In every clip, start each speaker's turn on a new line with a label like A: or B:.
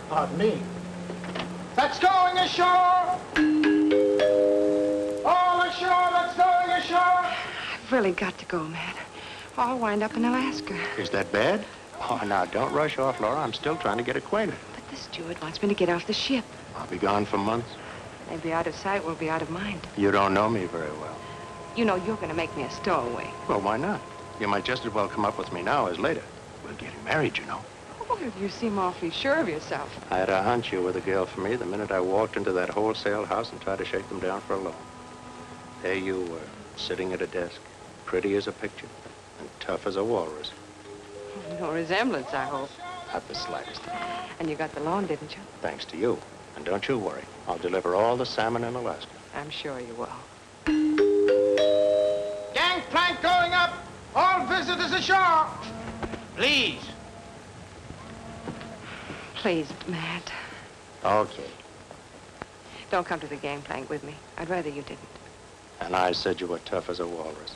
A: Pardon me. That's going ashore! All ashore that's going ashore!
B: I've really got to go, Matt. I'll wind up in Alaska.
C: Is that bad? Oh, now, don't rush off, Laura. I'm still trying to get acquainted.
B: But the steward wants me to get off the ship.
C: I'll be gone for months.
B: They'll be out of sight, we'll be out of mind.
C: You don't know me very well.
B: You know you're going to make me a stowaway.
C: Well, why not? You might just as well come up with me now as later. We're getting married, you know.
B: Oh, you seem awfully sure of yourself.
C: I had a hunch you were the girl for me the minute I walked into that wholesale house and tried to shake them down for a loan. There you were, sitting at a desk, pretty as a picture, and tough as a walrus.
B: No resemblance, I hope.
C: Not the slightest.
B: And you got the loan, didn't you?
C: Thanks to you. And don't you worry. I'll deliver all the salmon in Alaska.
B: I'm sure you will.
A: Gangplank going up! All visitors ashore! Please.
B: Please, Matt.
C: Okay.
B: Don't come to the gangplank with me. I'd rather you didn't.
C: And I said you were tough as a walrus.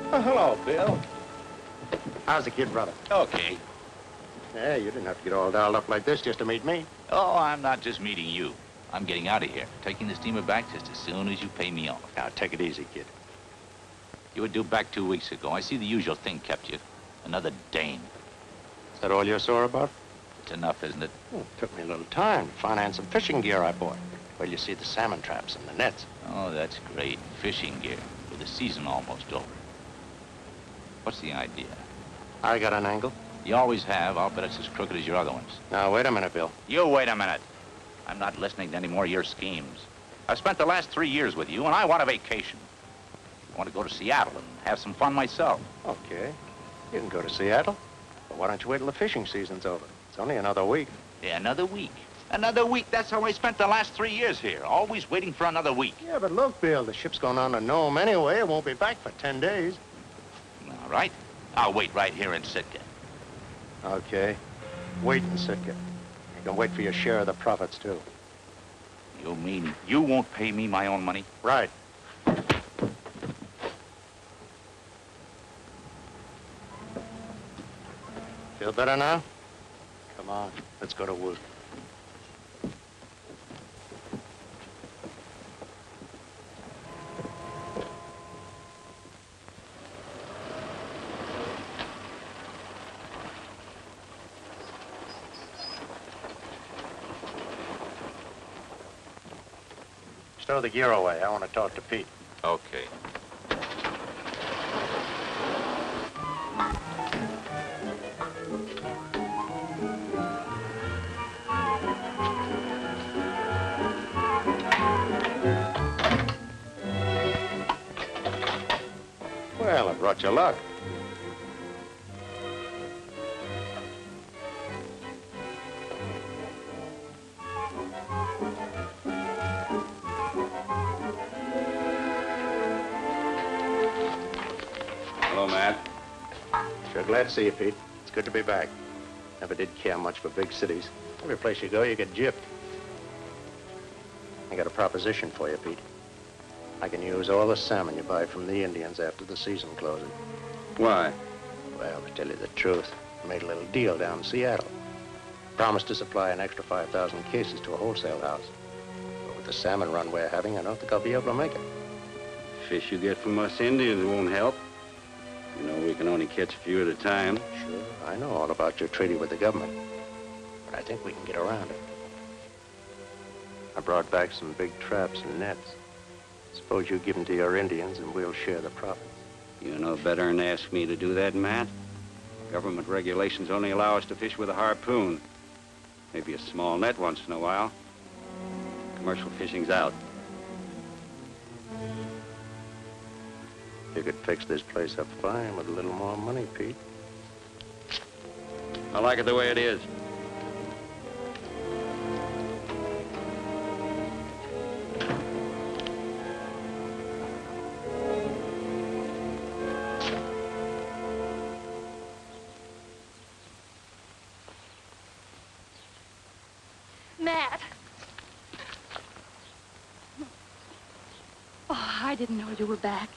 D: Oh, hello, Bill.
C: How's the kid, brother?
D: Okay.
C: Yeah, you didn't have to get all dolled up like this just to meet me.
D: Oh, I'm not just meeting you. I'm getting out of here, taking the steamer back just as soon as you pay me off.
C: Now, take it easy, kid.
D: You were due back 2 weeks ago. I see the usual thing kept you. Another Dane.
C: Is that all you're sore about?
D: It's enough, isn't it?
C: Well, it took me a little time to finance some fishing gear I bought. Well, you see the salmon traps and the nets.
D: Oh, that's great. Fishing gear, with the season almost over. What's the idea?
C: I got an angle.
D: You always have. I'll bet it's as crooked as your other ones.
C: Now, wait a minute, Bill.
D: You wait a minute. I'm not listening to any more of your schemes. I've spent the last 3 years with you, and I want a vacation. I want to go to Seattle and have some fun myself.
C: Okay. You can go to Seattle. But why don't you wait till the fishing season's over? It's only another week.
D: Yeah, another week. Another week. That's how I spent the last 3 years here. Always waiting for another week.
C: Yeah, but look, Bill, the ship's going on to Nome anyway. It won't be back for 10 days.
D: All right. I'll wait right here in Sitka.
C: Okay. Wait in Sitka. You can wait for your share of the profits, too.
D: You mean you won't pay me my own money?
C: Right. Feel better now? Come on, let's go to work. Stow the gear away. I want to talk to Pete.
D: Okay.
C: Well, I brought you luck.
E: Hello, Matt.
C: Sure glad to see you, Pete. It's good to be back. Never did care much for big cities. Every place you go, you get gypped. I got a proposition for you, Pete. I can use all the salmon you buy from the Indians after the season closes.
E: Why?
C: Well, to tell you the truth, I made a little deal down in Seattle. Promised to supply an extra 5,000 cases to a wholesale house. But with the salmon run we're having, I don't think I'll be able to make it.
E: Fish you get from us Indians won't help. You know, we can only catch a few at a time.
C: Sure, I know all about your treaty with the government. But I think we can get around it. I brought back some big traps and nets. Suppose you give them to your Indians and we'll share the profits.
E: You know better than to ask me to do that, Matt. Government regulations only allow us to fish with a harpoon. Maybe a small net once in a while. Commercial fishing's out.
C: You could fix this place up fine with a little more money, Pete.
E: I like it the way it is.
F: Matt. Oh, I didn't know you were back.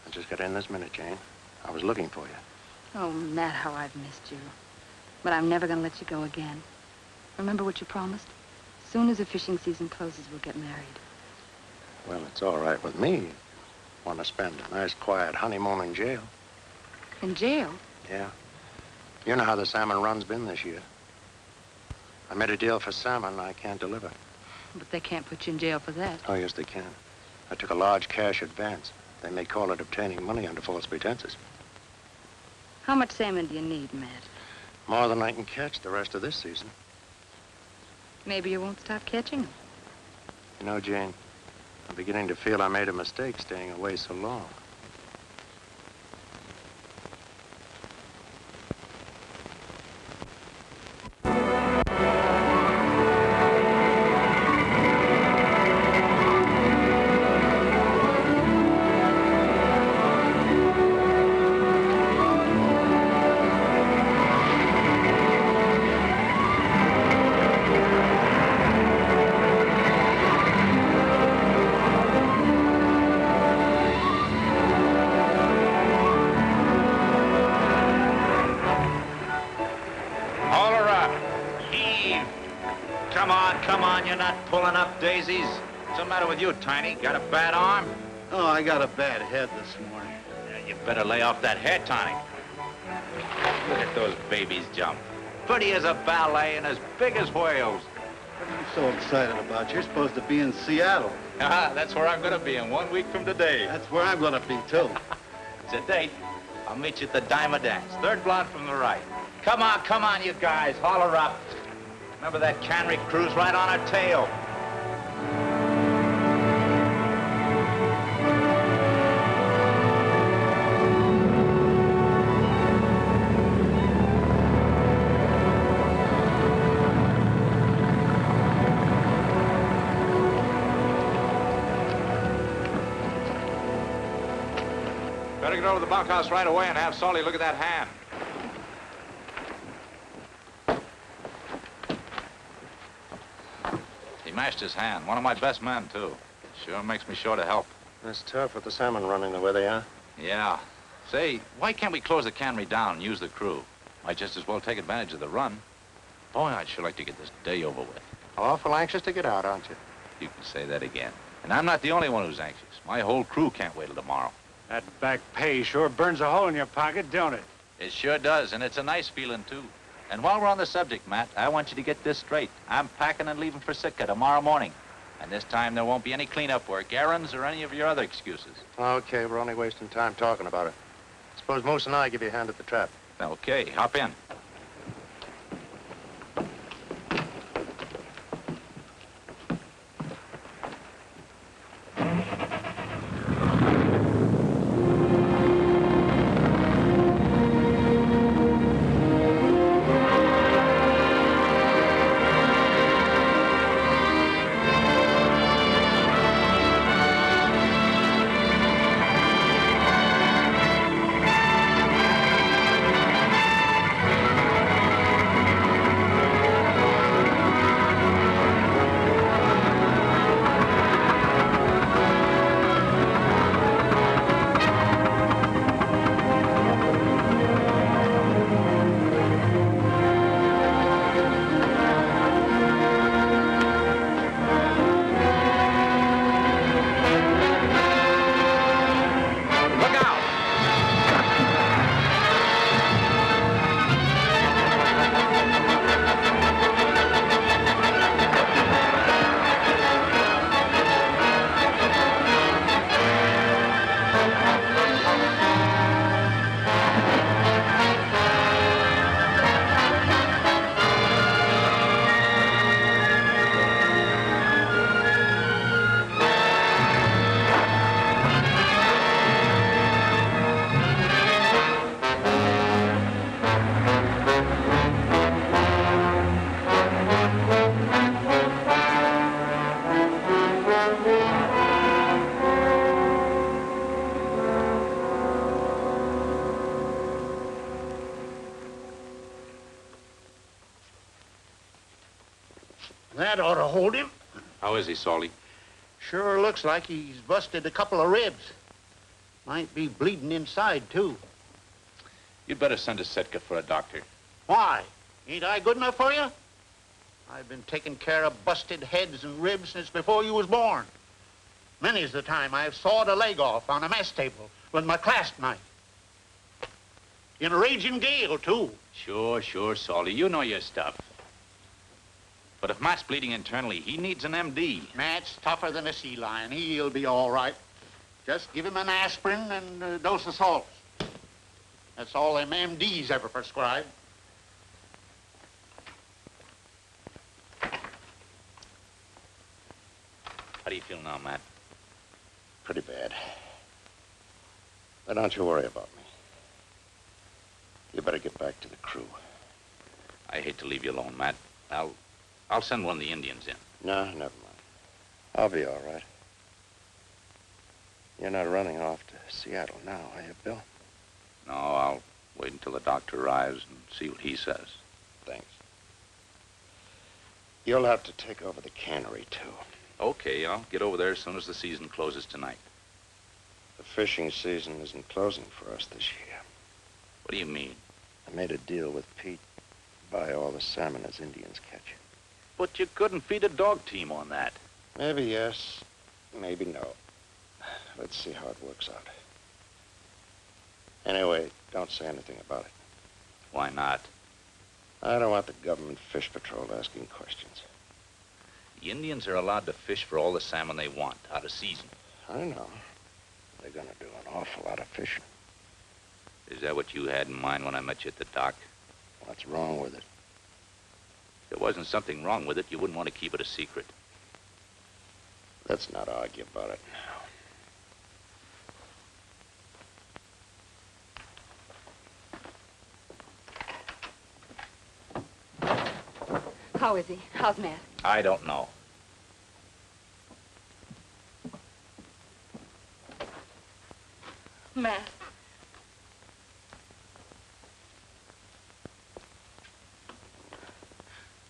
C: I just got in this minute, Jane. I was looking for you.
F: Oh, Matt, how I've missed you. But I'm never going to let you go again. Remember what you promised? As soon as the fishing season closes, we'll get married.
C: Well, it's all right with me. Want to spend a nice, quiet honeymoon in jail.
F: In jail?
C: Yeah. You know how the salmon run's been this year. I made a deal for salmon I can't deliver.
F: But they can't put you in jail for that.
C: Oh, yes, they can. I took a large cash advance. They may call it obtaining money under false pretenses.
F: How much salmon do you need, Matt?
C: More than I can catch the rest of this season.
F: Maybe you won't stop catching them.
C: You know, Jane, I'm beginning to feel I made a mistake staying away so long.
D: Daisies. What's the matter with you, Tiny? Got a bad arm?
G: Oh, I got a bad head this morning.
D: Yeah, you better lay off that head, Tiny. Look at those babies jump. Pretty as a ballet and as big as whales.
G: What are you so excited about? You're supposed to be in Seattle.
D: Ah, that's where I'm going to be in 1 week from today.
G: That's where I'm going to be, too.
D: It's a date. I'll meet you at the Diamond Dance. Third blonde from the right. Come on, you guys. Holler up. Remember that cannery cruise right on our tail? Better get over to the bunkhouse right away and have Sully look at that hand. He mashed his hand. One of my best men, too. Sure makes me sure to help.
C: It's tough with the salmon running the way they are.
D: Yeah. Say, why can't we close the cannery down and use the crew? Might just as well take advantage of the run. Boy, I'd sure like to get this day over with.
C: Awful anxious to get out, aren't you?
D: You can say that again. And I'm not the only one who's anxious. My whole crew can't wait till tomorrow.
A: That back pay sure burns a hole in your pocket, don't it?
D: It sure does, and it's a nice feeling, too. And while we're on the subject, Matt, I want you to get this straight. I'm packing and leaving for Sitka tomorrow morning. And this time there won't be any cleanup work, errands, or any of your other excuses.
C: Okay, we're only wasting time talking about it. Suppose Moose and I give you a hand at the trap.
D: Okay, hop in.
H: That ought to hold him.
D: How is he, Salty?
H: Sure looks like he's busted a couple of ribs. Might be bleeding inside, too.
D: You'd better send to Sitka for a doctor.
H: Why? Ain't I good enough for you? I've been taking care of busted heads and ribs since before you was born. Many's the time I've sawed a leg off on a mess table with my clasp knife. In a raging gale, too.
D: Sure, Salty. You know your stuff. But if Matt's bleeding internally, he needs an MD.
H: Matt's tougher than a sea lion. He'll be all right. Just give him an aspirin and a dose of salts. That's all them MDs ever prescribe.
D: How do you feel now, Matt?
C: Pretty bad. But don't you worry about me. You better get back to the crew.
D: I hate to leave you alone, Matt. I'll send one of the Indians in.
C: No, never mind. I'll be all right. You're not running off to Seattle now, are you, Bill?
D: No, I'll wait until the doctor arrives and see what he says.
C: Thanks. You'll have to take over the cannery, too.
D: Okay, I'll get over there as soon as the season closes tonight.
C: The fishing season isn't closing for us this year.
D: What do you mean?
C: I made a deal with Pete to buy all the salmon as Indians catch it.
D: But you couldn't feed a dog team on that.
C: Maybe yes, maybe no. Let's see how it works out. Anyway, don't say anything about it.
D: Why not?
C: I don't want the government fish patrol asking questions.
D: The Indians are allowed to fish for all the salmon they want, out of season.
C: I know. They're gonna do an awful lot of fishing.
D: Is that what you had in mind when I met you at the dock?
C: What's wrong with it?
D: If there wasn't something wrong with it, you wouldn't want to keep it a secret.
C: Let's not argue about it now.
F: How is he? How's Matt?
D: I don't know.
F: Matt.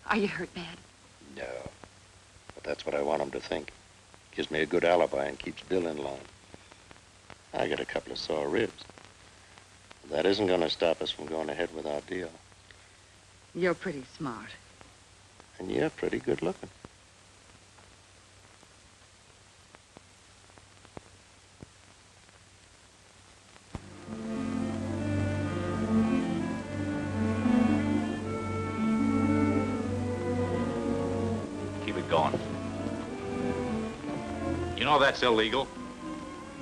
F: Are you hurt bad?
C: No. But that's what I want him to think. Gives me a good alibi and keeps Bill in line. I got a couple of sore ribs. That isn't going to stop us from going ahead with our deal.
F: You're pretty smart.
C: And you're pretty good looking.
D: Keep it going. You know that's illegal.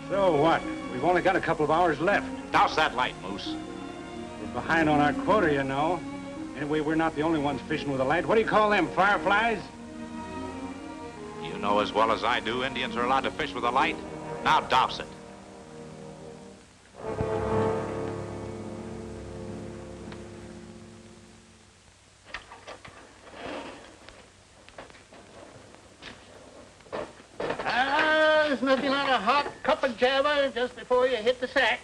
I: So what? We've only got a couple of hours left.
D: Douse that light, Moose.
I: We're behind on our quota, you know. Anyway, we're not the only ones fishing with a light. What do you call them, fireflies?
D: You know as well as I do, Indians are allowed to fish with a light. Now douse it.
H: There's nothing like a hot cup of java just before you hit the sack.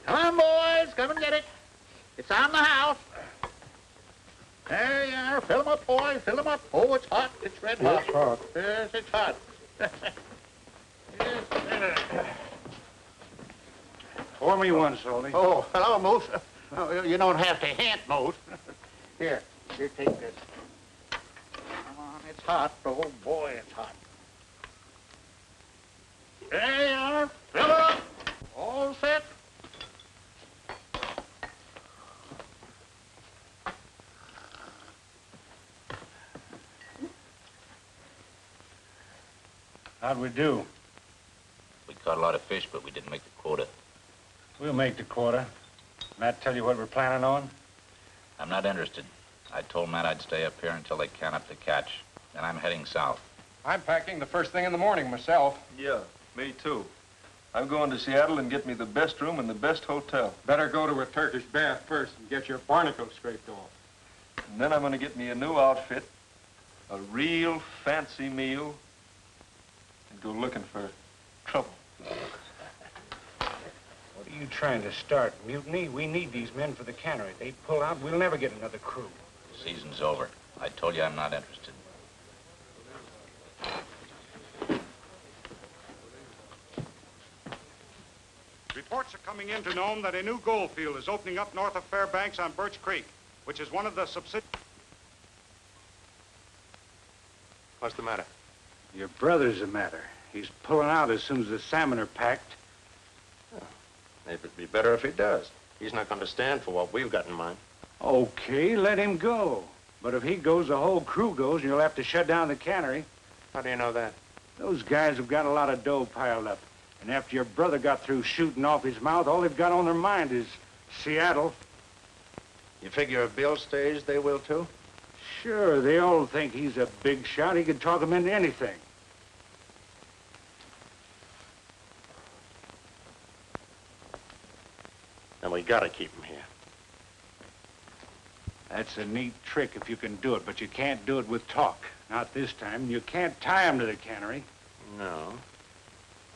H: Come on, boys, come and get it. It's on the house. There you are. Fill 'em up, boys. Fill 'em up. Oh, it's hot. It's red hot.
G: It's hot.
H: Yes, it's hot. Yes.
I: Pour me one, Salty.
H: Oh, hello, Moose. Oh, you don't have to hint, Moose. Here, take this. Come on, it's hot. Oh, boy, it's hot. There you are. Fill it up. All set.
I: How'd we do?
D: We caught a lot of fish, but we didn't make the quota.
I: We'll make the quota. Matt tell you what we're planning on?
D: I'm not interested. I told Matt I'd stay up here until they can up the catch. Then I'm heading south.
J: I'm packing the first thing in the morning myself.
K: Yeah, me too. I'm going to Seattle and get me the best room in the best hotel.
J: Better go to a Turkish bath first and get your barnacles scraped off.
K: And then I'm going to get me a new outfit, a real fancy meal, and go looking for trouble.
I: What are you trying to start? Mutiny? We need these men for the cannery. They pull out, we'll never get another crew.
D: The season's over. I told you I'm not interested.
I: Reports are coming in to Nome that a new gold field is opening up north of Fairbanks on Birch Creek, which is one of the subsidiaries.
C: What's the matter?
I: Your brother's the matter. He's pulling out as soon as the salmon are packed.
C: Maybe it'd be better if he does. He's not going to stand for what we've got in mind.
I: Okay, let him go. But if he goes, the whole crew goes, and you'll have to shut down the cannery.
C: How do you know that?
I: Those guys have got a lot of dough piled up. And after your brother got through shooting off his mouth, all they've got on their mind is Seattle.
C: You figure if Bill stays, they will too?
I: Sure, they all think he's a big shot. He can talk them into anything.
C: Then we gotta keep him here.
I: That's a neat trick if you can do it, but you can't do it with talk. Not this time. You can't tie him to the cannery.
C: No.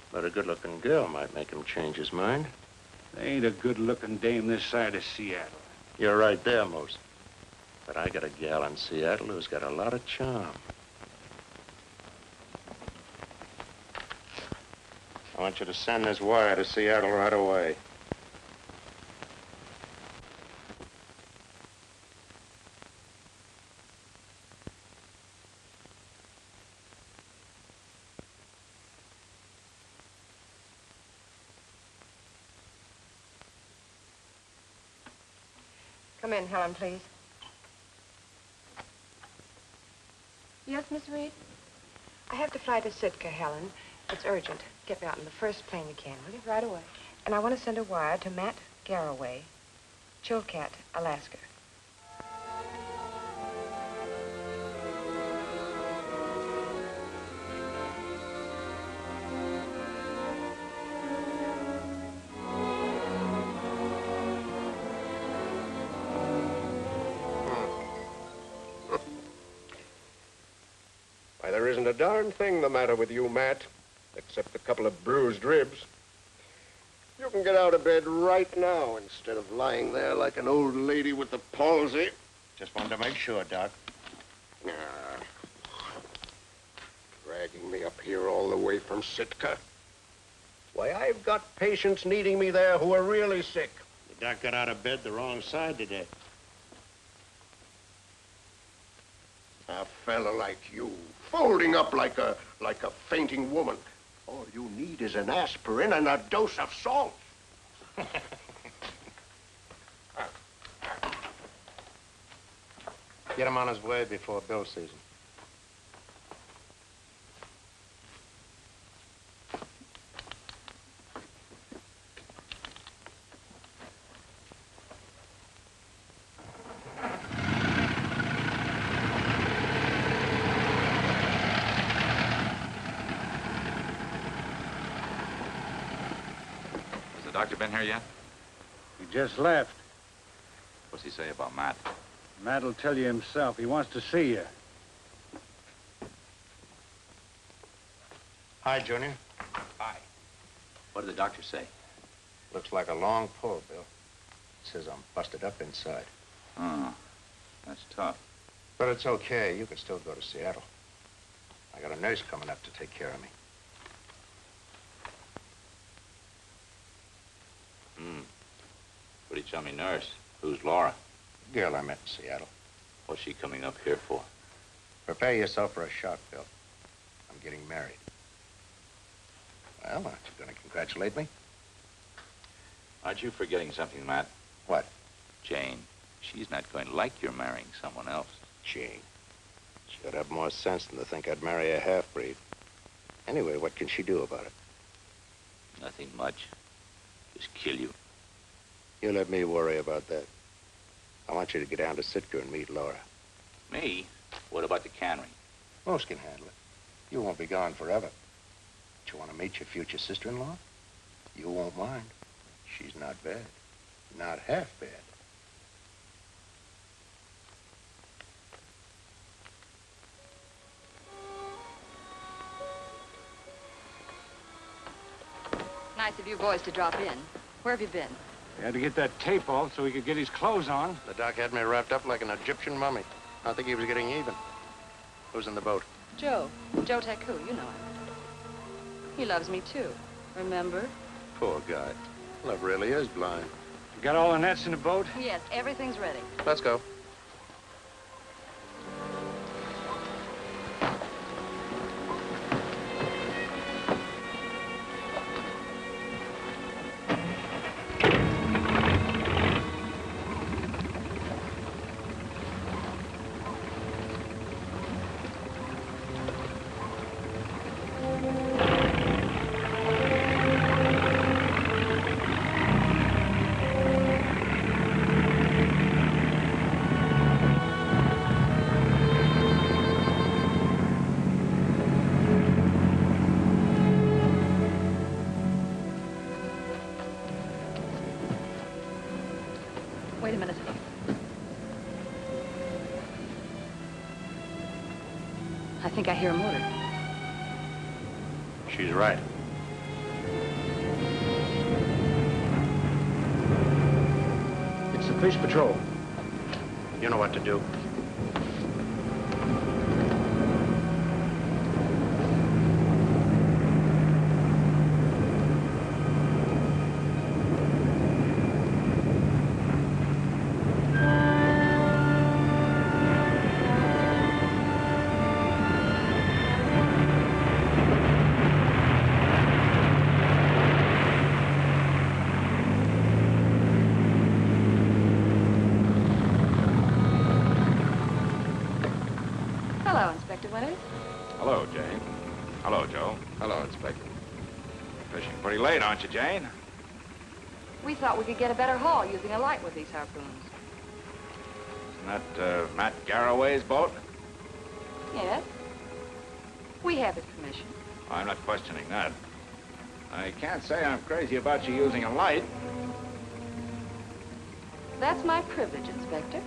C: But a good-looking girl might make him change his mind.
I: There ain't a good-looking dame this side of Seattle.
C: You're right there, Mose. But I got a gal in Seattle who's got a lot of charm. I want you to send this wire to Seattle right away.
B: Come in, Helen, please.
F: Yes, Miss Reed?
B: I have to fly to Sitka, Helen. It's urgent. Get me out in the first plane you can, will you? Right away. And I want to send a wire to Matt Garraway, Chilkat, Alaska.
L: Why, there isn't a darn thing the matter with you, Matt, except a couple of bruised ribs. You can get out of bed right now instead of lying there like an old lady with the palsy.
C: Just wanted to make sure, Doc.
L: Dragging me up here all the way from Sitka. Why, I've got patients needing me there who are really sick.
C: The doc got out of bed the wrong side today.
L: A fella like you, folding up like a fainting woman. All you need is an aspirin and a dose of salt.
C: Get him on his way before Bill sees him.
D: Doctor been here yet?
I: He just left.
D: What's he say about Matt?
I: Matt will tell you himself. He wants to see you.
C: Hi, Junior.
D: Hi. What did the doctor say?
C: Looks like a long pull, Bill. Says I'm busted up inside.
D: Oh, that's tough.
C: But it's okay. You can still go to Seattle. I got a nurse coming up to take care of me.
D: What did you tell me, nurse? Who's Laura?
C: Girl I met in Seattle.
D: What's she coming up here for?
C: Prepare yourself for a shock, Bill. I'm getting married. Well, aren't you going to congratulate me?
D: Aren't you forgetting something, Matt?
C: What?
D: Jane. She's not going to like you're marrying someone else.
C: Jane. She'd have more sense than to think I'd marry a half-breed. Anyway, what can she do about it?
D: Nothing much. Just kill you.
C: You let me worry about that. I want you to get down to Sitka and meet Laura.
D: Me? What about the cannery?
C: Most can handle it. You won't be gone forever. But you want to meet your future sister-in-law? You won't mind. She's not bad. Not half bad.
F: Nice of you boys to drop in. Where have you been?
I: He had to get that tape off so he could get his clothes on.
C: The doc had me wrapped up like an Egyptian mummy. I think he was getting even. Who's in the boat?
F: Joe. Joe Taku, you know him. He loves me, too. Remember?
C: Poor guy. Well, it really is blind.
I: You got all the nets in the boat?
F: Yes, everything's ready.
C: Let's go.
F: Wait a minute. I think I hear a motor.
C: She's right.
I: It's the fish patrol.
C: You know what to do.
F: Hello, Inspector Winters.
E: Hello, Jane. Hello, Joe.
C: Hello, Inspector.
E: Fishing pretty late, aren't you, Jane?
F: We thought we could get a better haul using a light with these harpoons.
E: Isn't that Matt Garraway's boat?
F: Yes. We have his permission.
E: I'm not questioning that. I can't say I'm crazy about you using a light.
F: That's my privilege, Inspector.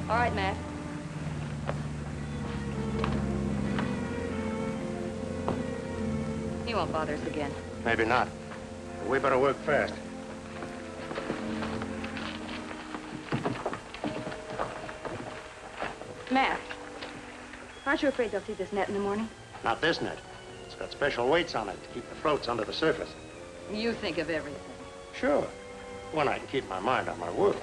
F: All right, Matt. He won't bother us again.
C: Maybe not. We better work fast.
F: Matt, aren't you afraid they'll see this net in the morning?
C: Not this net. It's got special weights on it to keep the floats under the surface.
F: You think of everything.
C: Sure. When I can keep my mind on my work.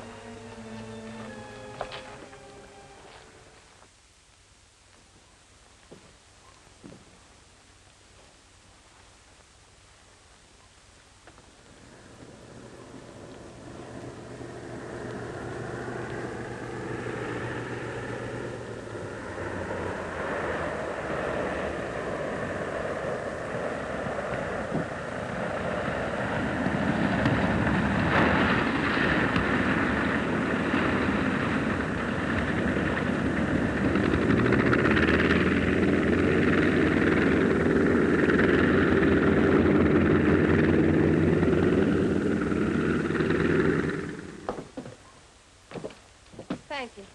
B: Thank you.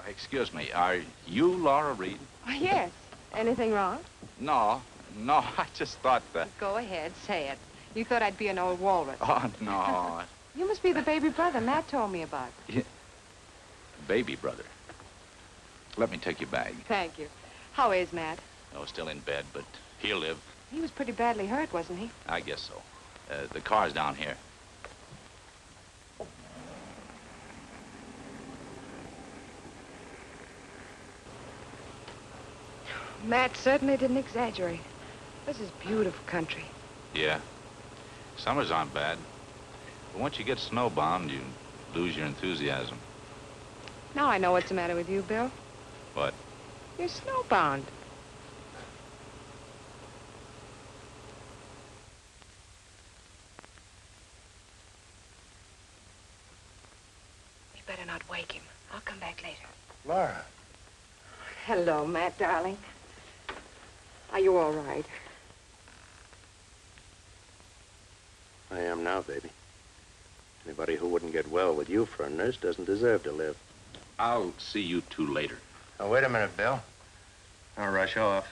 D: Excuse me, are you Laura Reed?
B: Oh, yes. Anything wrong?
D: No, I just thought that.
B: Go ahead, say it. You thought I'd be an old walrus.
D: Oh, no.
B: You must be the baby brother Matt told me about.
D: Yeah. Baby brother. Let me take your bag.
B: Thank you. How is Matt?
D: Oh, still in bed, but he'll live.
B: He was pretty badly hurt, wasn't he?
D: I guess so. The car's down here.
B: Matt certainly didn't exaggerate. This is beautiful country.
D: Yeah. Summers aren't bad. But once you get snowbound, you lose your enthusiasm.
B: Now I know what's the matter with you, Bill.
D: What?
B: You're snowbound. We better not wake him. I'll come back later.
C: Laura.
B: Hello, Matt, darling. Are you all right?
C: I am now, baby. Anybody who wouldn't get well with you for a nurse doesn't deserve to live.
D: I'll see you two later.
C: Now, wait a minute, Bill. Don't rush off.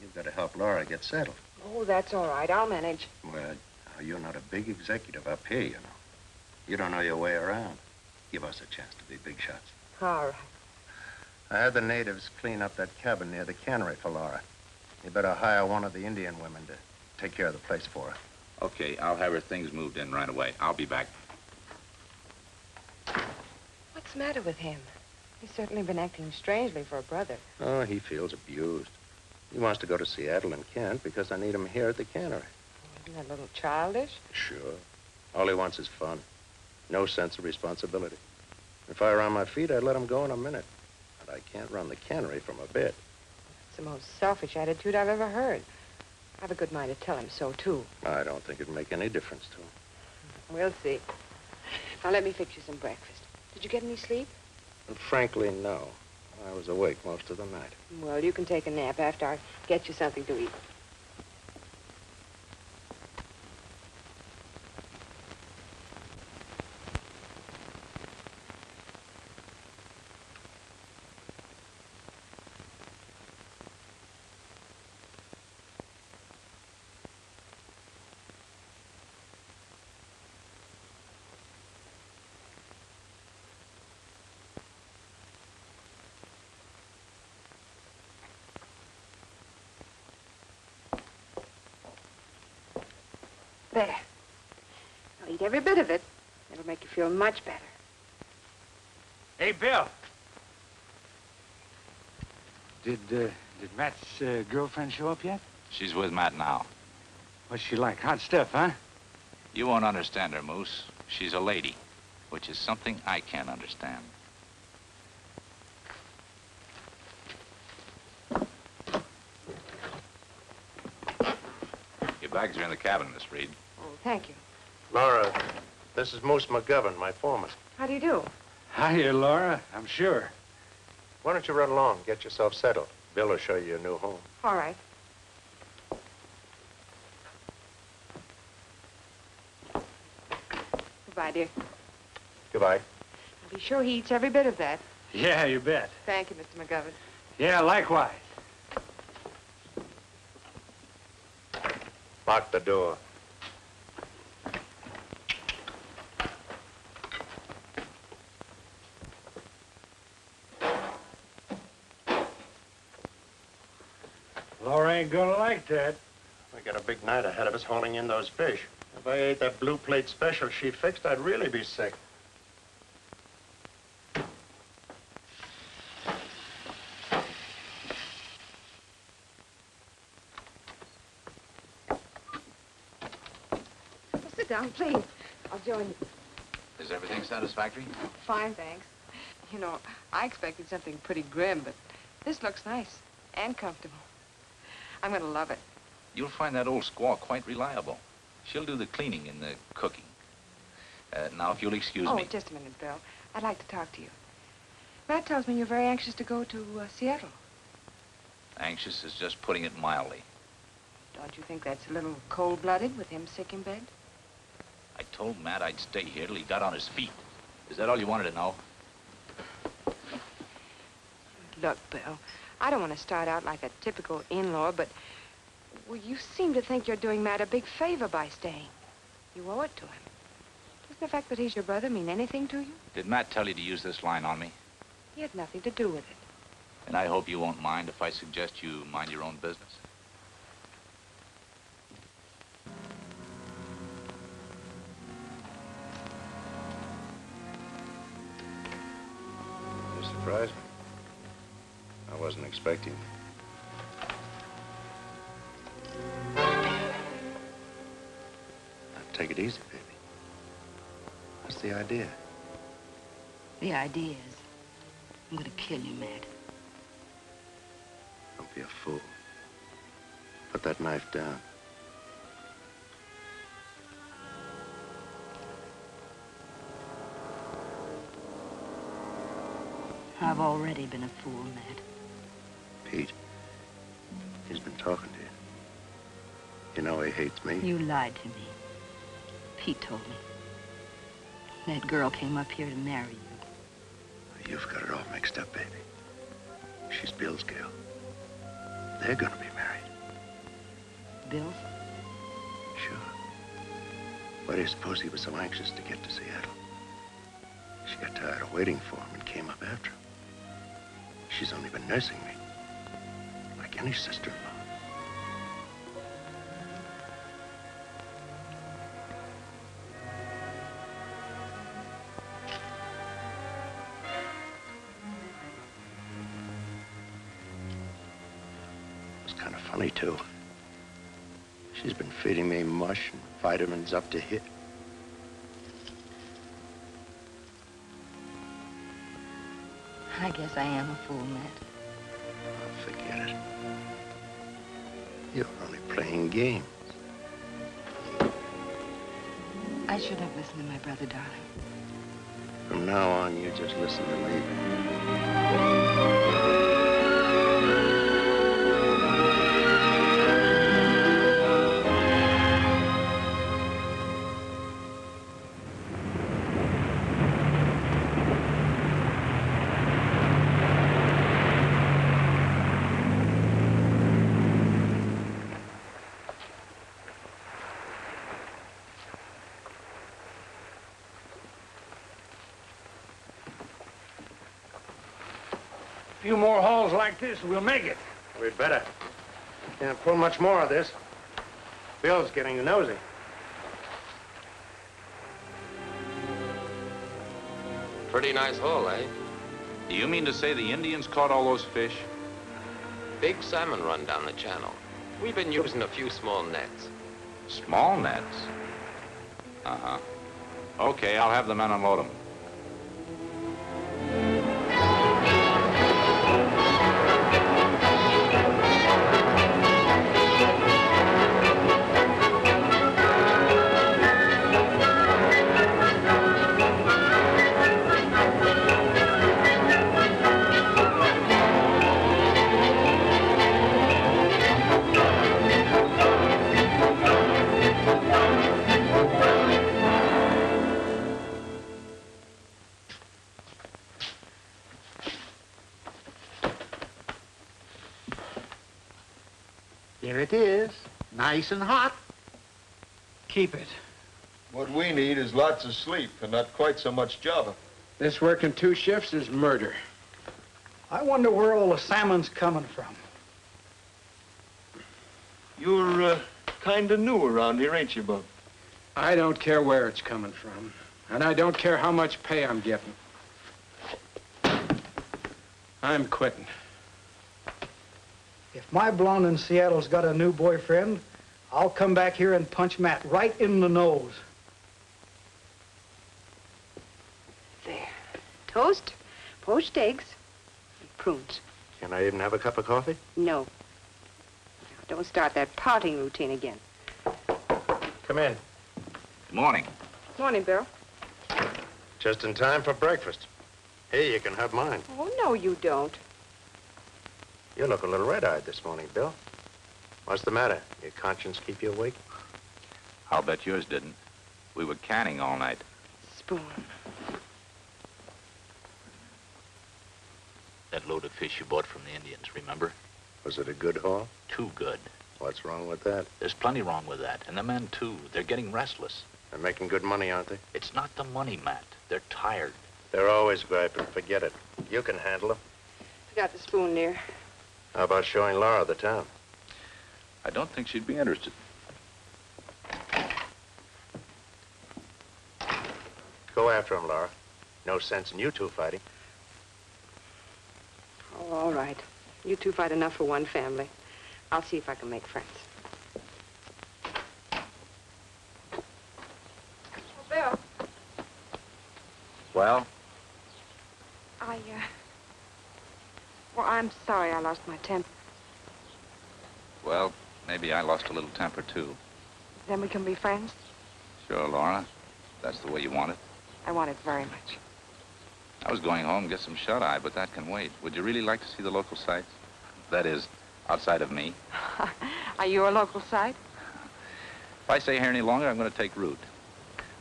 C: You've got to help Laura get settled.
B: Oh, that's all right. I'll manage.
C: Well, you're not a big executive up here, you know. You don't know your way around. Give us a chance to be big shots.
B: All right.
C: I had the natives clean up that cabin near the cannery for Laura. You better hire one of the Indian women to take care of the place for her.
D: Okay, I'll have her things moved in right away. I'll be back.
B: What's the matter with him? He's certainly been acting strangely for a brother.
C: Oh, he feels abused. He wants to go to Seattle and can't because I need him here at the cannery.
B: Isn't that a little childish?
C: Sure. All he wants is fun. No sense of responsibility. If I were on my feet, I'd let him go in a minute. But I can't run the cannery from a bed.
B: It's the most selfish attitude I've ever heard. I have a good mind to tell him so, too.
C: I don't think it'd make any difference to him.
B: We'll see. Now, let me fix you some breakfast. Did you get any sleep?
C: Frankly, no. I was awake most of the night.
B: Well, you can take a nap after I get you something to eat. There. I'll eat every bit of it. It'll make you feel much better.
I: Hey, Bill. Did Matt's girlfriend show up yet?
D: She's with Matt now.
I: What's she like? Hot stuff, huh?
D: You won't understand her, Moose. She's a lady, which is something I can't understand. Your bags are in the cabin, Miss Reed.
B: Oh, thank you.
C: Laura, this is Moose McGovern, my foreman.
B: How do you do?
I: Hiya, Laura. I'm sure.
C: Why don't you run along, get yourself settled? Bill will show you your new home.
B: All right. Goodbye, dear.
C: Goodbye.
B: I'll be sure he eats every bit of that.
I: Yeah, you bet.
B: Thank you, Mr. McGovern.
I: Yeah, likewise.
C: Lock the door.
I: Laura ain't gonna like that.
C: We got a big night ahead of us hauling in those fish. If I ate that blue plate special she fixed, I'd really be sick.
B: Sit down, please. I'll join you.
D: Is everything satisfactory?
B: Fine, thanks. You know, I expected something pretty grim, but this looks nice and comfortable. I'm gonna love it.
D: You'll find that old squaw quite reliable. She'll do the cleaning and the cooking. Now, if you'll excuse me.
B: Oh, just a minute, Bill. I'd like to talk to you. Matt tells me you're very anxious to go to Seattle.
D: Anxious is just putting it mildly.
B: Don't you think that's a little cold-blooded with him sick in bed?
D: I told Matt I'd stay here till he got on his feet. Is that all you wanted to know?
B: Look, Bill, I don't want to start out like a typical in-law, but well, you seem to think you're doing Matt a big favor by staying. You owe it to him. Doesn't the fact that he's your brother mean anything to you?
D: Did Matt tell you to use this line on me?
B: He had nothing to do with it.
D: And I hope you won't mind if I suggest you mind your own business.
C: You surprised me. I wasn't expecting. Now, take it easy, baby. What's the idea?
F: The idea is, I'm gonna kill you, Matt.
C: Don't be a fool. Put that knife down.
F: I've already been a fool, Matt.
C: Pete, he's been talking to you. You know he hates me.
F: You lied to me. Pete told me. That girl came up here to marry you.
C: You've got it all mixed up, baby. She's Bill's girl. They're gonna be married.
F: bills?
C: Sure. Why do you suppose he was so anxious to get to Seattle? She got tired of waiting for him and came up after him. She's only been nursing me, like any sister-in-law. It's kind of funny, too. She's been feeding me mush and vitamins up to here.
F: I guess I am a fool, Matt.
C: Oh, forget it. You're only playing games.
F: I shouldn't have listened to my brother, darling.
C: From now on, you just listen to me.
I: A few more hauls like this, we'll make it.
C: We'd better. Can't pull much more of this. Bill's getting nosy.
M: Pretty nice haul, eh?
D: Do you mean to say the Indians caught all those fish?
M: Big salmon run down the channel. We've been using a few small nets.
D: Small nets? Uh-huh. Okay, I'll have the men unload them.
H: Here it is, nice and hot.
I: Keep it.
K: What we need is lots of sleep and not quite so much java.
J: This working 2 shifts is murder.
A: I wonder where all the salmon's coming from.
K: You're kind of new around here, ain't you, Bub?
J: I don't care where it's coming from. And I don't care how much pay I'm getting. I'm quitting.
A: If my blonde in Seattle's got a new boyfriend, I'll come back here and punch Matt right in the nose.
B: There. Toast, poached eggs, and prunes.
C: Can I even have a cup of coffee?
B: No. Now, don't start that pouting routine again.
C: Come in.
D: Good morning.
B: Morning, Bill.
C: Just in time for breakfast. Here, you can have mine.
B: Oh, no, you don't.
C: You look a little red-eyed this morning, Bill. What's the matter? Your conscience keep you awake?
D: I'll bet yours didn't. We were canning all night.
B: Spoon.
D: That load of fish you bought from the Indians, remember?
C: Was it a good haul?
D: Too good.
C: What's wrong with that?
D: There's plenty wrong with that. And the men, too. They're getting restless.
C: They're making good money, aren't they?
D: It's not the money, Matt. They're tired.
C: They're always griping. Forget it. You can handle them.
B: Forgot the spoon near.
C: How about showing Laura the town?
D: I don't think she'd be interested.
C: Go after him, Laura. No sense in you two fighting.
B: Oh, all right. You two fight enough for one family. I'll see if I can make friends. Bill.
D: Well?
B: Well, I'm sorry I lost my temper.
D: Well, maybe I lost a little temper, too.
B: Then we can be friends?
D: Sure, Lorna. That's the way you want it.
B: I want it very much.
D: I was going home to get some shut-eye, but that can wait. Would you really like to see the local sights? That is, outside of me.
B: Are you a local sight?
D: If I stay here any longer, I'm going to take root.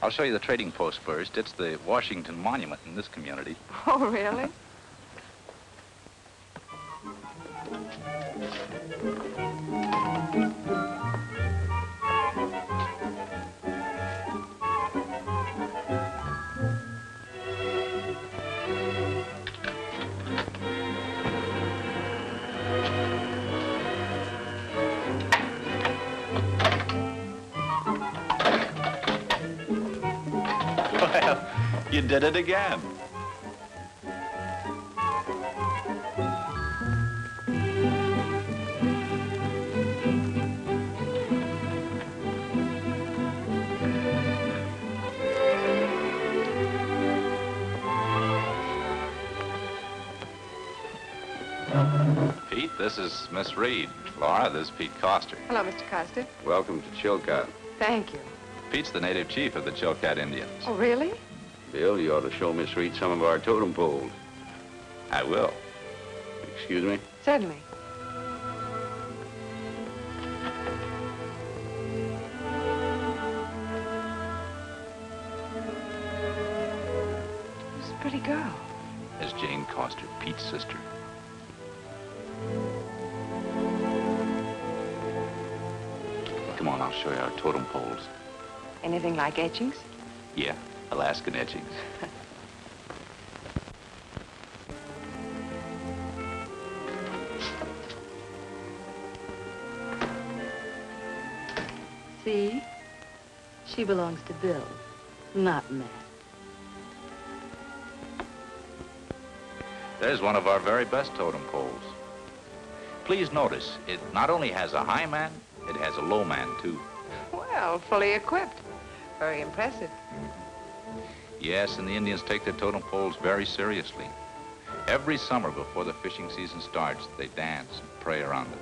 D: I'll show you the trading post first. It's the Washington Monument in this community.
B: Oh, really?
D: Well, you did it again. Pete, this is Miss Reed. Laura, this is Pete Coster.
B: Hello, Mr. Coster.
E: Welcome to Chilcot.
B: Thank you.
D: Pete's the native chief of the Chilcat Indians.
B: Oh, really?
E: Bill, you ought to show Miss Reed some of our totem poles.
D: I will.
E: Excuse me?
B: Certainly. Who's a pretty girl?
D: As Jane Coster, Pete's sister. Come on, I'll show you our totem poles.
B: Anything like etchings?
D: Yeah, Alaskan etchings.
F: See? She belongs to Bill, not Matt.
D: There's one of our very best totem poles. Please notice, it not only has a high man, it has a low man, too.
B: Well, fully equipped. Very impressive.
D: Yes, and the Indians take their totem poles very seriously. Every summer before the fishing season starts, they dance and pray around it,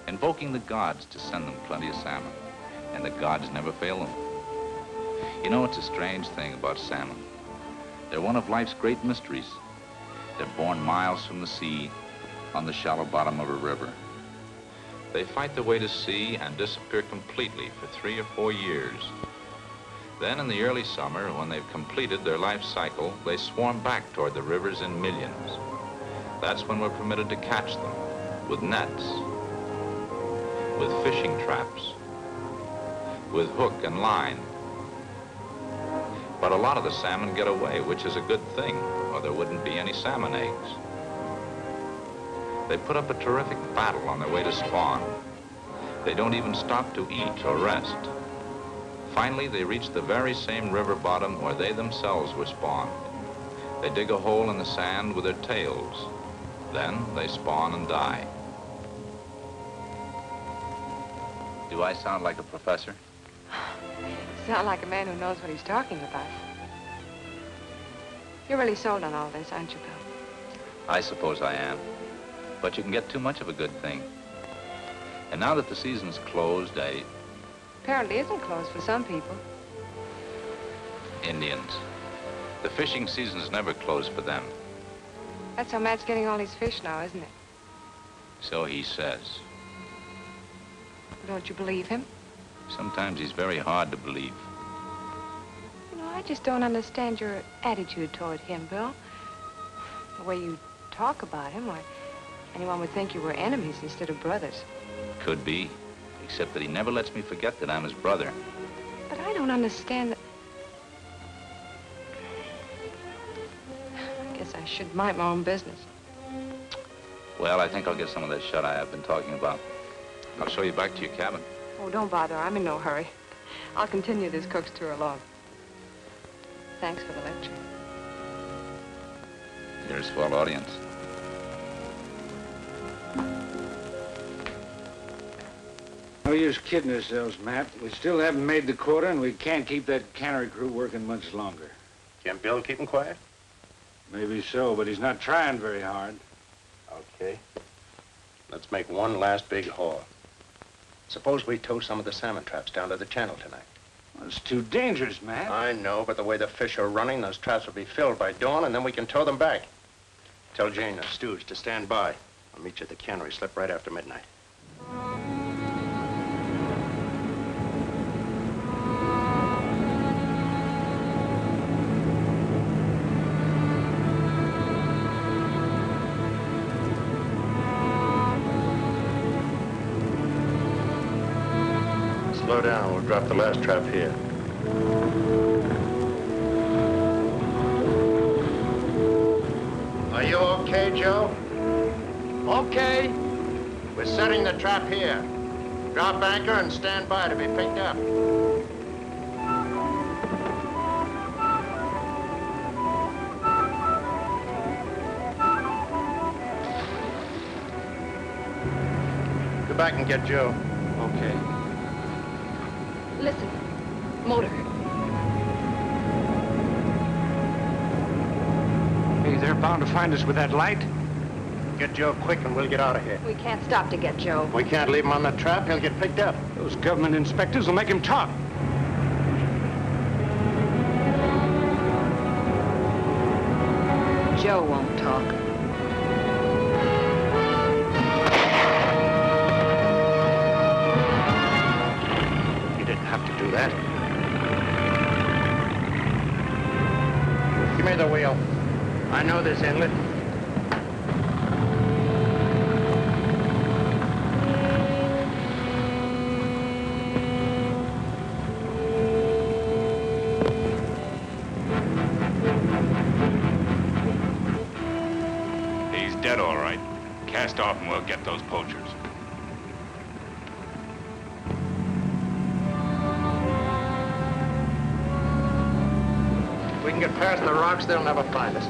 D: invoking the gods to send them plenty of salmon. And the gods never fail them. You know, it's a strange thing about salmon. They're one of life's great mysteries. They're born miles from the sea on the shallow bottom of a river. They fight their way to sea and disappear completely for 3 or 4 years. Then in the early summer, when they've completed their life cycle, they swarm back toward the rivers in millions. That's when we're permitted to catch them with nets, with fishing traps, with hook and line. But a lot of the salmon get away, which is a good thing, or there wouldn't be any salmon eggs. They put up a terrific battle on their way to spawn. They don't even stop to eat or rest. Finally, they reach the very same river bottom where they themselves were spawned. They dig a hole in the sand with their tails. Then they spawn and die. Do I sound like a professor?
B: Sound like a man who knows what he's talking about. You're really sold on all this, aren't you, Bill?
D: I suppose I am. But you can get too much of a good thing. And now that the season's closed,
B: Apparently isn't closed for some people.
D: Indians. The fishing season's never closed for them.
B: That's how Matt's getting all his fish now, isn't it?
D: So he says.
B: Don't you believe him?
D: Sometimes he's very hard to believe.
B: You know, I just don't understand your attitude toward him, Bill. The way you talk about him, why, anyone would think you were enemies instead of brothers.
D: Could be, except that he never lets me forget that I'm his brother.
B: But I don't understand that. I guess I should mind my own business.
D: Well, I think I'll get some of that shut-eye I've been talking about. I'll show you back to your cabin.
B: Oh, don't bother. I'm in no hurry. I'll continue this cook's tour alone. Thanks for the lecture.
D: You're a swell audience.
I: No use kidding ourselves, Matt. We still haven't made the quota, and we can't keep that cannery crew working much longer.
C: Can't Bill keep him quiet?
I: Maybe so, but he's not trying very hard.
C: Okay. Let's make one last big haul. Suppose we tow some of the salmon traps down to the channel tonight.
I: Well, it's too dangerous, Matt.
C: I know, but the way the fish are running, those traps will be filled by dawn, and then we can tow them back. Tell Jane the stewardess to stand by. I'll meet you at the cannery slip right after midnight. Slow down. We'll drop the last trap here. Are you okay, Joe? Okay. We're setting the trap here. Drop anchor and stand by to be picked up. back and get Joe.
J: Okay.
F: Listen, motor.
I: Hey, they're bound to find us with that light.
C: Get Joe quick and we'll get out of here.
B: We can't stop to get Joe.
C: We can't leave him on the trap. He'll get picked up.
I: Those government inspectors will make him talk.
F: Joe won't talk.
C: You didn't have to do that. Give me the wheel. I know this inlet.
E: He's dead, all right. Cast off and we'll get those poachers.
C: If we can get past the rocks, they'll never find us.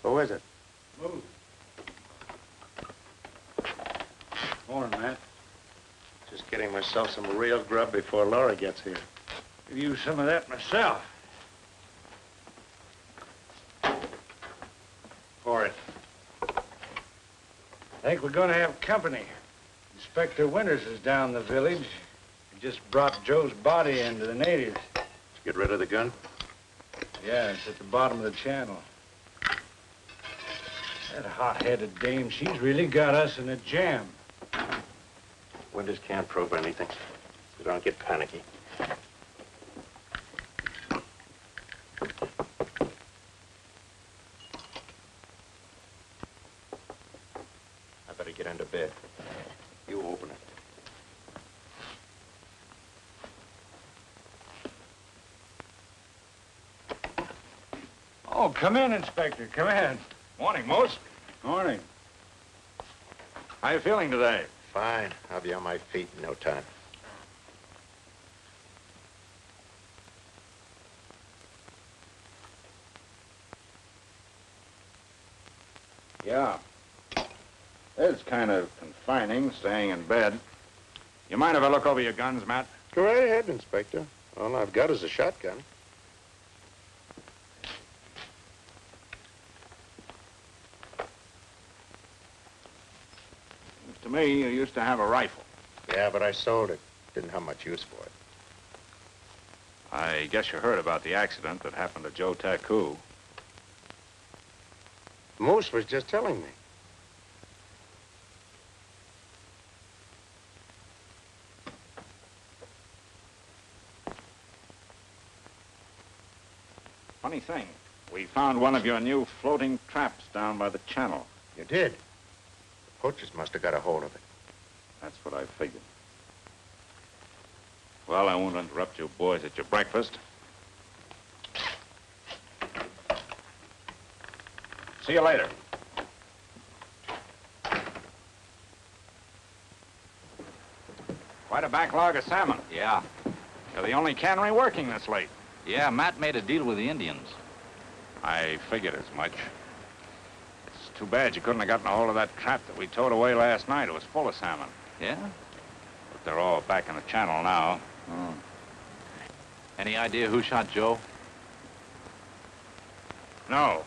C: Who is it?
I: Move. Morning, Matt.
C: Just getting myself some real grub before Laura gets here.
I: Could use some of that myself.
C: Pour it.
I: I think we're going to have company. Inspector Winters is down the village. He just brought Joe's body into the natives.
C: Did you get rid of the gun?
I: Yeah, it's at the bottom of the channel. That hot-headed dame, she's really got us in a jam.
C: Winters can't prove anything. So don't get panicky. I better get into bed. You open it.
I: Oh, come in, Inspector, come in.
E: Morning, Mose.
I: Morning.
E: How you feeling today?
C: Fine. I'll be on my feet in no time.
E: Yeah. It's kind of confining, staying in bed. You mind if I look over your guns, Matt?
C: Go right ahead, Inspector. All I've got is a shotgun.
E: To me, you used to have a rifle.
C: Yeah, but I sold it. Didn't have much use for it.
E: I guess you heard about the accident that happened to Joe Taku.
C: Moose was just telling me.
E: Funny thing, we found one of your new floating traps down by the channel.
C: You did? The poachers must have got a hold of it.
E: That's what I figured. Well, I won't interrupt you boys at your breakfast. See you later. Quite a backlog of salmon.
D: Yeah.
E: You're the only cannery working this late.
D: Yeah, Matt made a deal with the Indians.
E: I figured as much. It's too bad you couldn't have gotten a hold of that trap that we towed away last night. It was full of salmon.
D: Yeah?
E: But they're all back in the channel now.
D: Oh. Any idea who shot Joe?
E: No.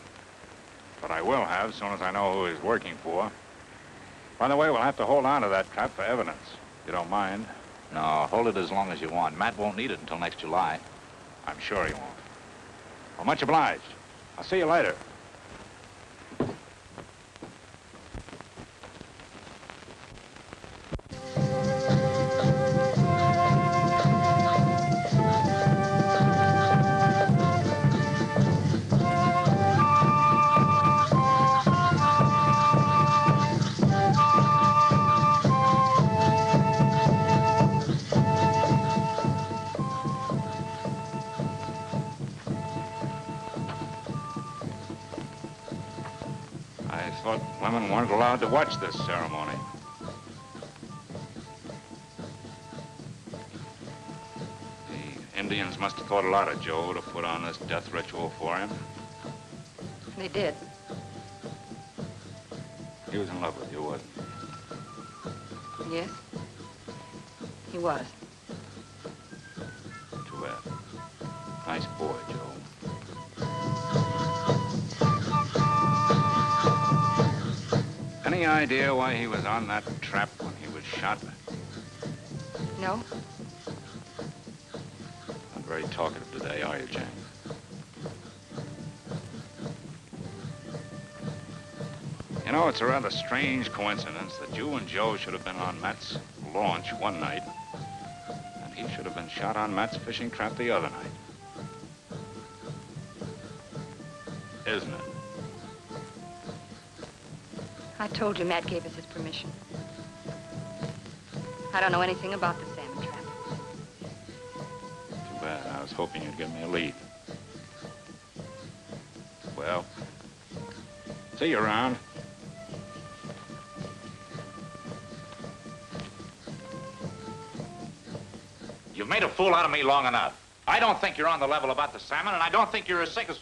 E: But I will have as soon as I know who he's working for. By the way, we'll have to hold on to that trap for evidence. You don't mind?
D: No, hold it as long as you want. Matt won't need it until next July.
E: I'm sure he won't. Well, much obliged. I'll see you later. I thought women weren't allowed to watch this ceremony. The Indians must have thought a lot of Joe to put on this death ritual for him.
F: They did.
E: He was in love with you, wasn't he?
F: Yes. He was.
E: Too bad. Nice boy, Joe. Any idea why he was on that trap when he was shot?
F: No?
E: Not very talkative today, are you, James? You know, it's a rather strange coincidence that you and Joe should have been on Matt's launch one night, and he should have been shot on Matt's fishing trap the other night. Isn't it?
F: I told you Matt gave us his permission. I don't know anything about the salmon trap.
E: Too bad. I was hoping you'd give me a lead. Well, see you around.
D: You've made a fool out of me long enough. I don't think you're on the level about the salmon, and I don't think you're as sick as...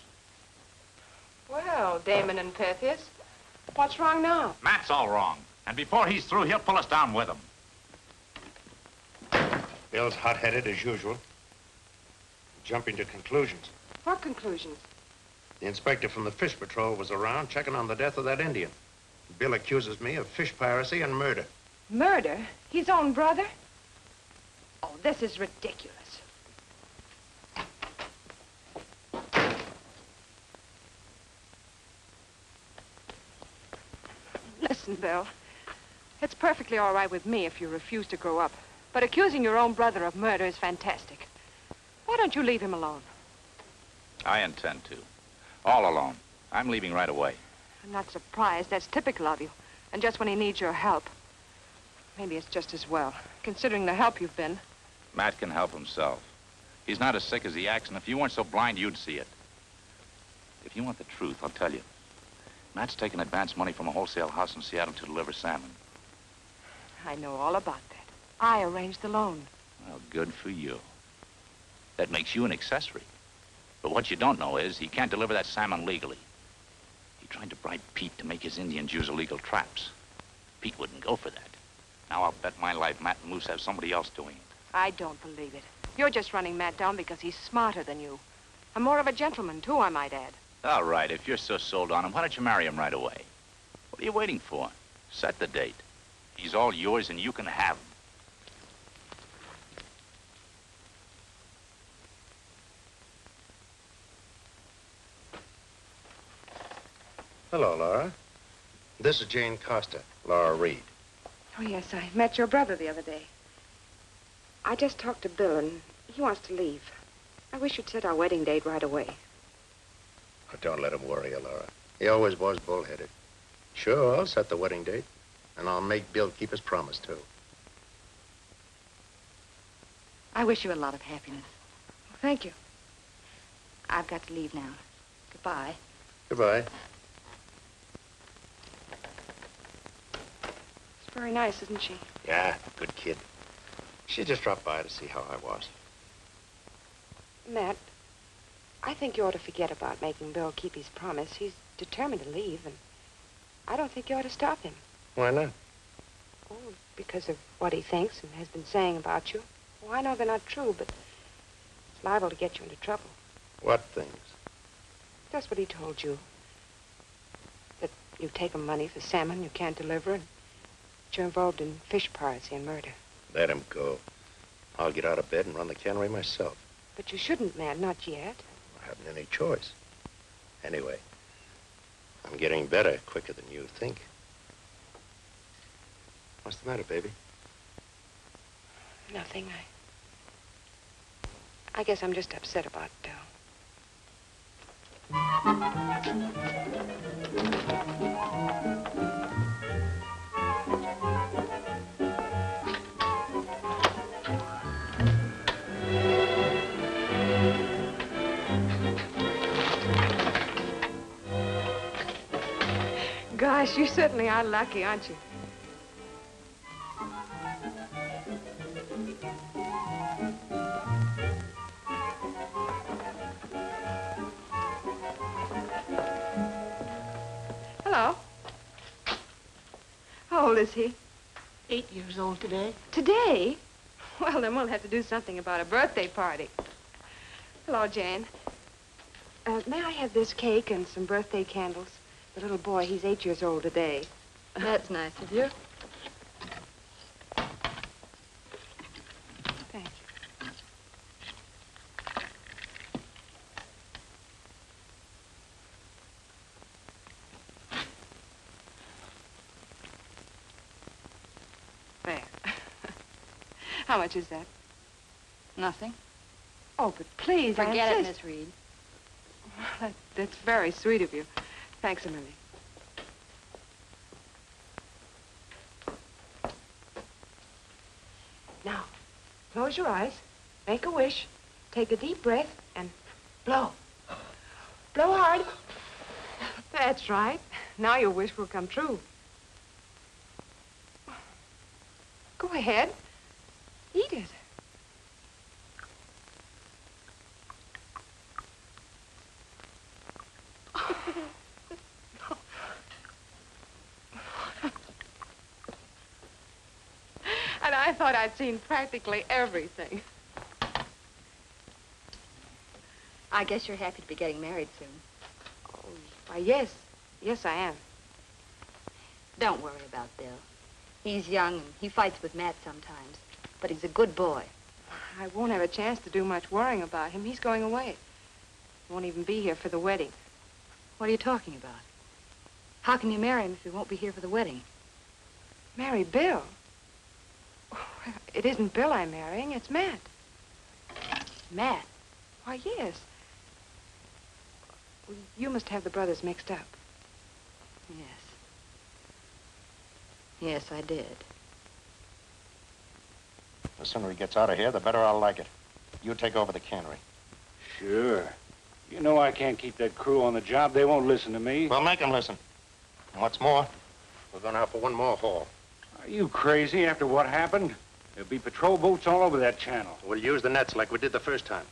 B: Well, Damon and Pythias, what's wrong now?
D: Matt's all wrong. And before he's through, he'll pull us down with him.
C: Bill's hot-headed as usual. Jumping to conclusions.
B: What conclusions?
C: The inspector from the Fish Patrol was around checking on the death of that Indian. Bill accuses me of fish piracy and murder.
B: Murder? His own brother? Oh, this is ridiculous. Listen, Bill. It's perfectly all right with me if you refuse to grow up. But accusing your own brother of murder is fantastic. Why don't you leave him alone?
D: I intend to. All alone. I'm leaving right away.
B: I'm not surprised. That's typical of you. And just when he needs your help. Maybe it's just as well, considering the help you've been.
D: Matt can help himself. He's not as sick as he acts, and if you weren't so blind, you'd see it. If you want the truth, I'll tell you. Matt's taken advance money from a wholesale house in Seattle to deliver salmon.
B: I know all about that. I arranged the loan.
D: Well, good for you. That makes you an accessory. But what you don't know is he can't deliver that salmon legally. He tried to bribe Pete to make his Indians use illegal traps. Pete wouldn't go for that. Now I'll bet my life Matt and Moose have somebody else doing it.
B: I don't believe it. You're just running Matt down because he's smarter than you. And more of a gentleman, too, I might add.
D: All right, if you're so sold on him, why don't you marry him right away? What are you waiting for? Set the date. He's all yours and you can have him.
C: Hello, Laura. This is Jane Costa, Laura Reed.
B: Oh, yes, I met your brother the other day. I just talked to Bill, and he wants to leave. I wish you'd set our wedding date right away.
C: Oh, don't let him worry you, Laura. He always was bullheaded. Sure, I'll set the wedding date, and I'll make Bill keep his promise, too.
F: I wish you a lot of happiness.
B: Well, thank you.
F: I've got to leave now. Goodbye.
C: Goodbye.
B: She's very nice, isn't she?
C: Yeah, good kid. She just dropped by to see how I was.
B: Matt, I think you ought to forget about making Bill keep his promise. He's determined to leave, and I don't think you ought to stop him.
C: Why not?
B: Oh, because of what he thinks and has been saying about you. Oh, I know they're not true, but it's liable to get you into trouble.
C: What things?
B: Just what he told you. That you've taken money for salmon you can't deliver, and that you're involved in fish piracy and murder.
C: Let him go. I'll get out of bed and run the cannery myself.
B: But you shouldn't, Matt, not yet.
C: I haven't any choice. Anyway, I'm getting better quicker than you think. What's the matter, baby?
B: Nothing. I guess I'm just upset about Bill. gosh, you certainly are lucky, aren't you? Hello. How old is he?
H: 8 years old today.
B: Today? Well, then we'll have to do something about a birthday party. Hello, Jane. May I have this cake and some birthday candles? The little boy, he's 8 years old today.
F: That's nice of you.
B: Thanks. There. How much is that?
F: Nothing.
B: Oh, but please, I
F: Forget it,
B: insist.
F: Miss Reed.
B: That's very sweet of you. Thanks a million. Now, close your eyes, make a wish, take a deep breath, and blow. Blow hard. That's right. Now your wish will come true. Go ahead. Eat it. And I thought I'd seen practically everything.
F: I guess you're happy to be getting married soon.
B: Oh, why, yes. Yes, I am.
F: Don't worry about Bill. He's young and he fights with Matt sometimes, but he's a good boy.
B: I won't have a chance to do much worrying about him. He's going away. He won't even be here for the wedding.
F: What are you talking about? How can you marry him if he won't be here for the wedding?
B: Marry Bill? Oh, it isn't Bill I'm marrying, it's Matt.
F: Matt?
B: Why, yes. Well, you must have the brothers mixed up.
F: Yes. Yes, I did.
C: The sooner he gets out of here, the better I'll like it. You take over the cannery.
I: Sure. You know I can't keep that crew on the job. They won't listen to me.
C: Well, make them listen. And what's more, we're going out for one more haul.
I: Are you crazy after what happened? There'll be patrol boats all over that channel.
C: We'll use the nets like we did the first time.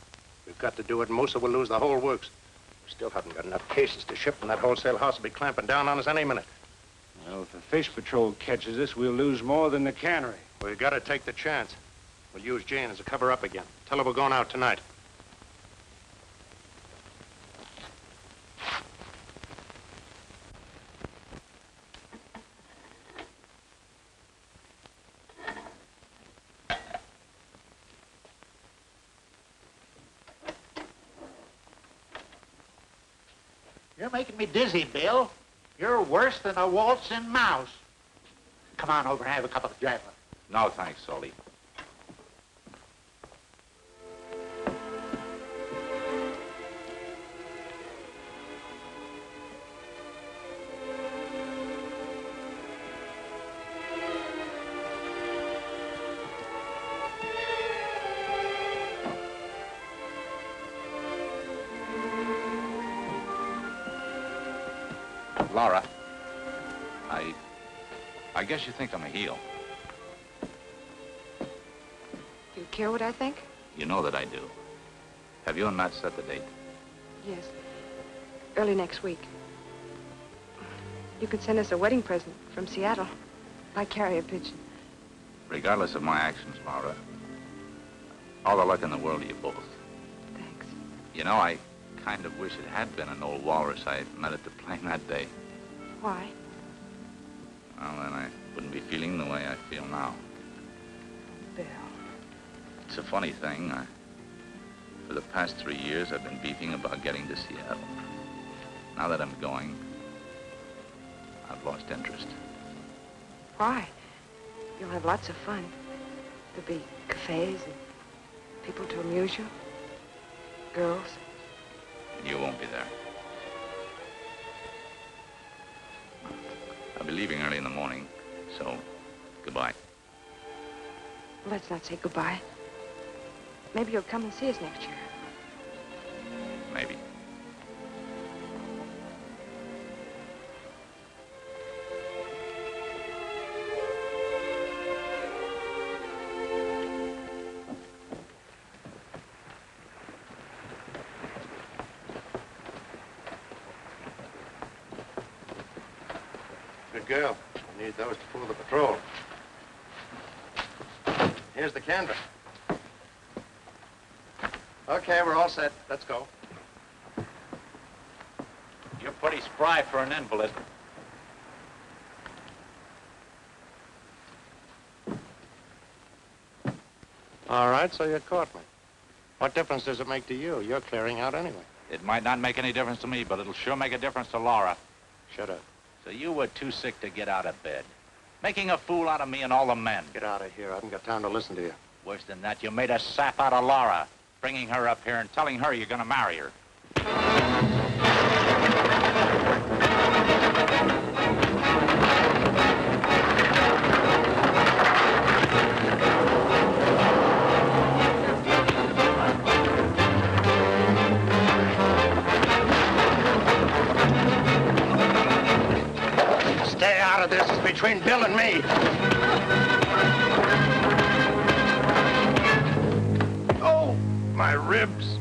C: We've got to do it, Moose, or we'll lose the whole works. We still haven't got enough cases to ship, and that wholesale house will be clamping down on us any minute.
I: Well, if the fish patrol catches us, we'll lose more than the cannery.
C: We've got to take the chance. We'll use Jane as a cover-up again. Tell her we're going out tonight.
H: You're making me dizzy, Bill. You're worse than a waltzing mouse. Come on over and have a cup of Java.
D: No, thanks, Salty. Laura, I guess you think I'm a heel.
B: You care what I think?
D: You know that I do. Have you and Matt set the date?
B: Yes. Early next week. You could send us a wedding present from Seattle by carrier pigeon.
D: Regardless of my actions, Laura, all the luck in the world to you both.
B: Thanks.
D: You know, I kind of wish it had been an old walrus I met at the plane that day.
B: Why?
D: Well, then I wouldn't be feeling the way I feel now.
B: Bill.
D: It's a funny thing. For the past 3 years, I've been beefing about getting to Seattle. Now that I'm going, I've lost interest.
B: Why? You'll have lots of fun. There'll be cafes and people to amuse you. Girls.
D: You won't be there. I'll be leaving early in the morning, so goodbye.
B: Let's not say goodbye. Maybe you'll come and see us next year.
D: Maybe.
C: Good girl. We need those to fool the patrol. Here's the canvas. Okay, we're all set. Let's go.
D: You're pretty spry for an invalid.
C: All right, so you caught me. What difference does it make to you? You're clearing out anyway.
D: It might not make any difference to me, but it'll sure make a difference to Laura.
C: Shut up.
D: So you were too sick to get out of bed. Making a fool out of me and all the men.
C: Get out of here. I haven't got time to listen to you.
D: Worse than that, you made a sap out of Laura, bringing her up here and telling her you're gonna marry her.
C: Stay out of this. It's between Bill and me. Oh, my ribs.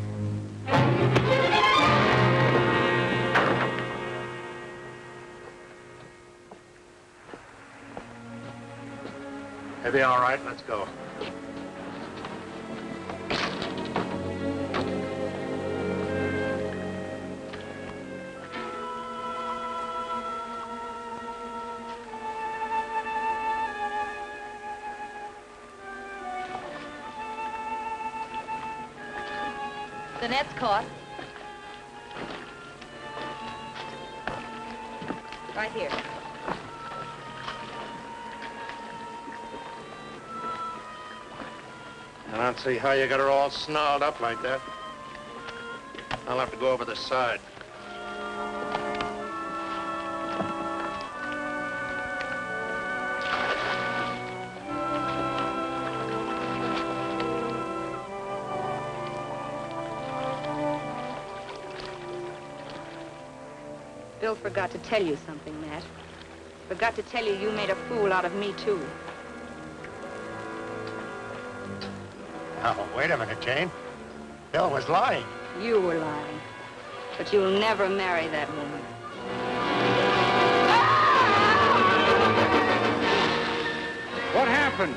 C: Heavy, all right, let's go.
F: The net's caught. Right here.
C: I don't see how you got her all snarled up like that. I'll have to go over the side.
F: Bill forgot to tell you something, Matt. Forgot to tell you you made a fool out of me, too.
C: Now, wait a minute, Jane. Bill was lying.
F: You were lying. But you'll never marry that woman.
I: What happened?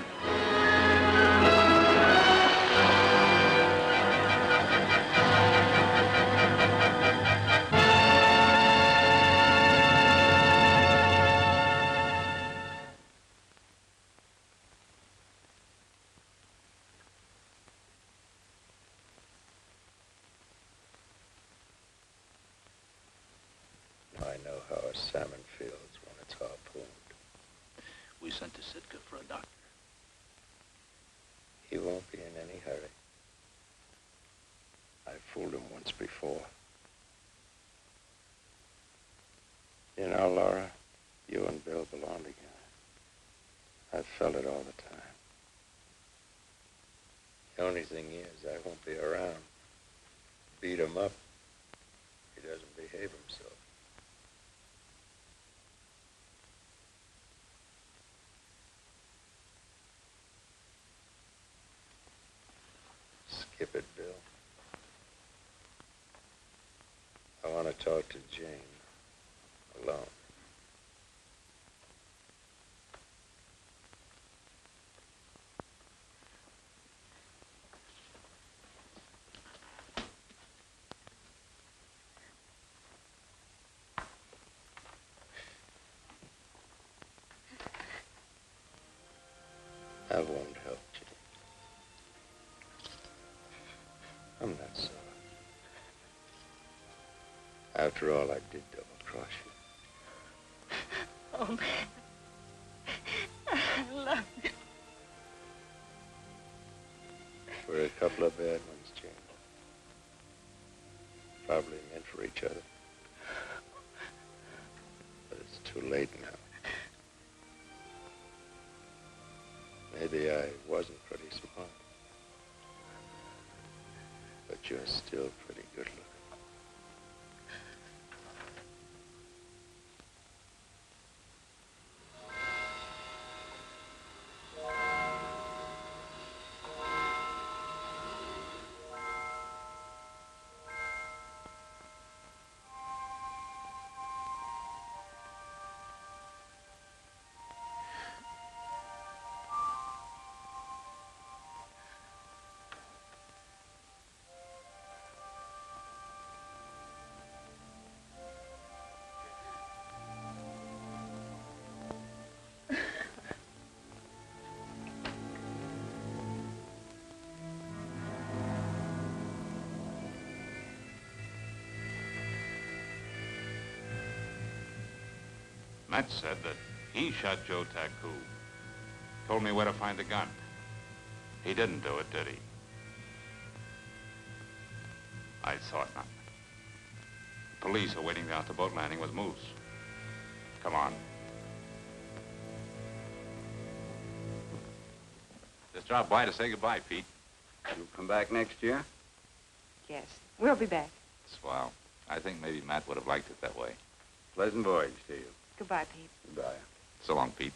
C: I know how a salmon feels when it's harpooned.
D: We sent to Sitka for a doctor.
C: He won't be in any hurry. I fooled him once before. You know, Laura, you and Bill belong together. I've felt it all the time. The only thing is, I won't be around. Beat him up. He doesn't behave himself. Skip it, Bill. I want to talk to Jane alone. I won't help you. I'm not sorry. After all, I did double-cross you.
F: Oh, man. I love you.
C: We're a couple of bad ones, Jane. Probably meant for each other. But it's too late now. Maybe I wasn't pretty smart. But you're still pretty good looking.
E: Matt said that he shot Joe Taku. Told me where to find the gun. He didn't do it, did he? I thought not. Police are waiting down at the boat landing with Moose. Come on.
D: Just drop by to say goodbye, Pete.
J: You'll come back next year?
B: Yes, we'll be back.
D: Swell. I think maybe Matt would have liked it that way.
J: Pleasant voyage to you.
B: Goodbye, Pete.
J: Goodbye.
D: So long, Pete.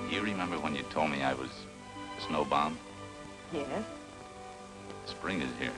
D: You remember when you told me I was a snow bomb?
B: Yes?
D: Spring is here.